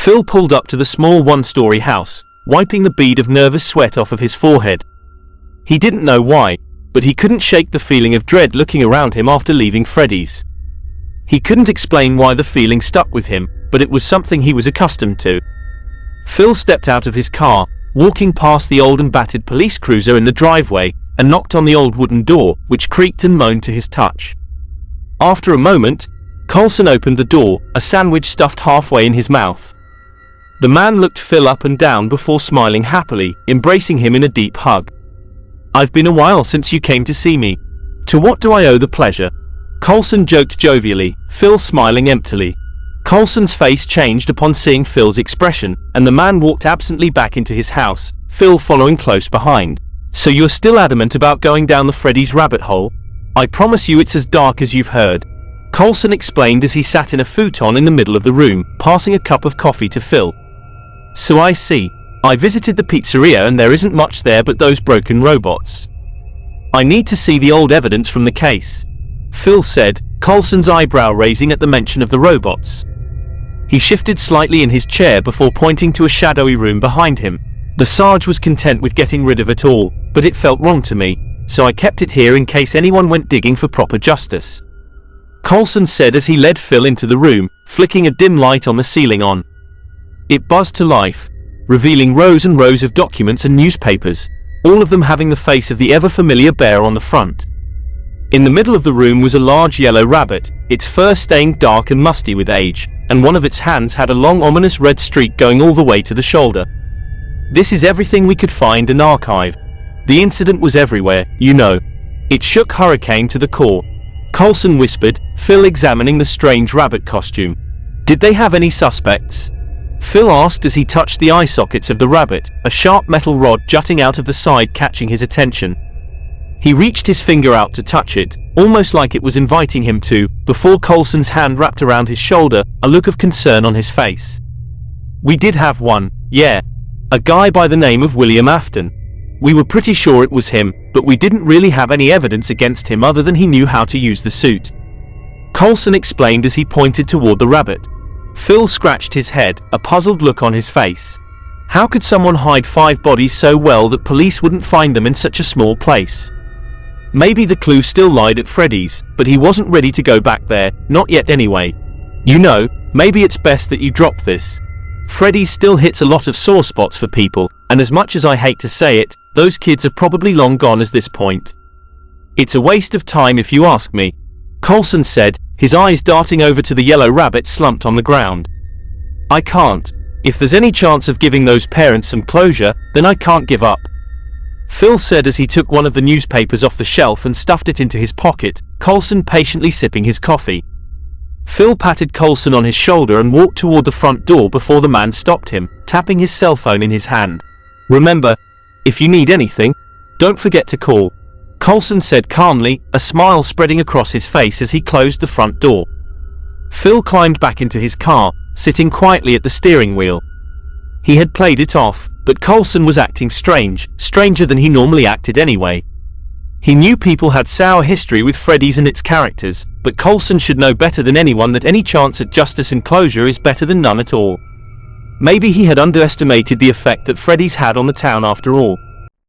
Phil pulled up to the small one-story house, wiping the bead of nervous sweat off of his forehead. He didn't know why, but he couldn't shake the feeling of dread looking around him after leaving Freddy's. He couldn't explain why the feeling stuck with him, but it was something he was accustomed to. Phil stepped out of his car, walking past the old and battered police cruiser in the driveway, and knocked on the old wooden door, which creaked and moaned to his touch. After a moment, Coulson opened the door, a sandwich stuffed halfway in his mouth. The man looked Phil up and down before smiling happily, embracing him in a deep hug. "I've been a while since you came to see me. To what do I owe the pleasure?" Coulson joked jovially, Phil smiling emptily. Coulson's face changed upon seeing Phil's expression, and the man walked absently back into his house, Phil following close behind. "So you're still adamant about going down the Freddy's rabbit hole? I promise you it's as dark as you've heard," Coulson explained as he sat in a futon in the middle of the room, passing a cup of coffee to Phil. "So I see. I visited the pizzeria and there isn't much there but those broken robots. I need to see the old evidence from the case," Phil said, Coulson's eyebrow raising at the mention of the robots. He shifted slightly in his chair before pointing to a shadowy room behind him. "The Sarge was content with getting rid of it all, but it felt wrong to me, so I kept it here in case anyone went digging for proper justice," Coulson said as he led Phil into the room, flicking a dim light on the ceiling on. It buzzed to life, revealing rows and rows of documents and newspapers, all of them having the face of the ever-familiar bear on the front. In the middle of the room was a large yellow rabbit, its fur stained dark and musty with age, and one of its hands had a long ominous red streak going all the way to the shoulder. "This is everything we could find and archive. The incident was everywhere, you know. It shook Hurricane to the core," Coulson whispered, Phil examining the strange rabbit costume. "Did they have any suspects?" Phil asked as he touched the eye sockets of the rabbit, a sharp metal rod jutting out of the side catching his attention. He reached his finger out to touch it, almost like it was inviting him to, before Coulson's hand wrapped around his shoulder, a look of concern on his face. "We did have one, yeah. A guy by the name of William Afton. We were pretty sure it was him, but we didn't really have any evidence against him other than he knew how to use the suit," Coulson explained as he pointed toward the rabbit. Phil scratched his head, a puzzled look on his face. How could someone hide 5 bodies so well that police wouldn't find them in such a small place? Maybe the clue still lied at Freddy's, but he wasn't ready to go back there, not yet anyway. "You know, maybe it's best that you drop this. Freddy's still hits a lot of sore spots for people, and as much as I hate to say it, those kids are probably long gone at this point. It's a waste of time if you ask me," Coulson said, his eyes darting over to the yellow rabbit slumped on the ground. "I can't. If there's any chance of giving those parents some closure, then I can't give up," Phil said as he took one of the newspapers off the shelf and stuffed it into his pocket, Coulson patiently sipping his coffee. Phil patted Coulson on his shoulder and walked toward the front door before the man stopped him, tapping his cell phone in his hand. "Remember, if you need anything, don't forget to call," Coulson said calmly, a smile spreading across his face as he closed the front door. Phil climbed back into his car, sitting quietly at the steering wheel. He had played it off, but Coulson was acting strange, stranger than he normally acted anyway. He knew people had sour history with Freddy's and its characters, but Coulson should know better than anyone that any chance at justice and closure is better than none at all. Maybe he had underestimated the effect that Freddy's had on the town after all.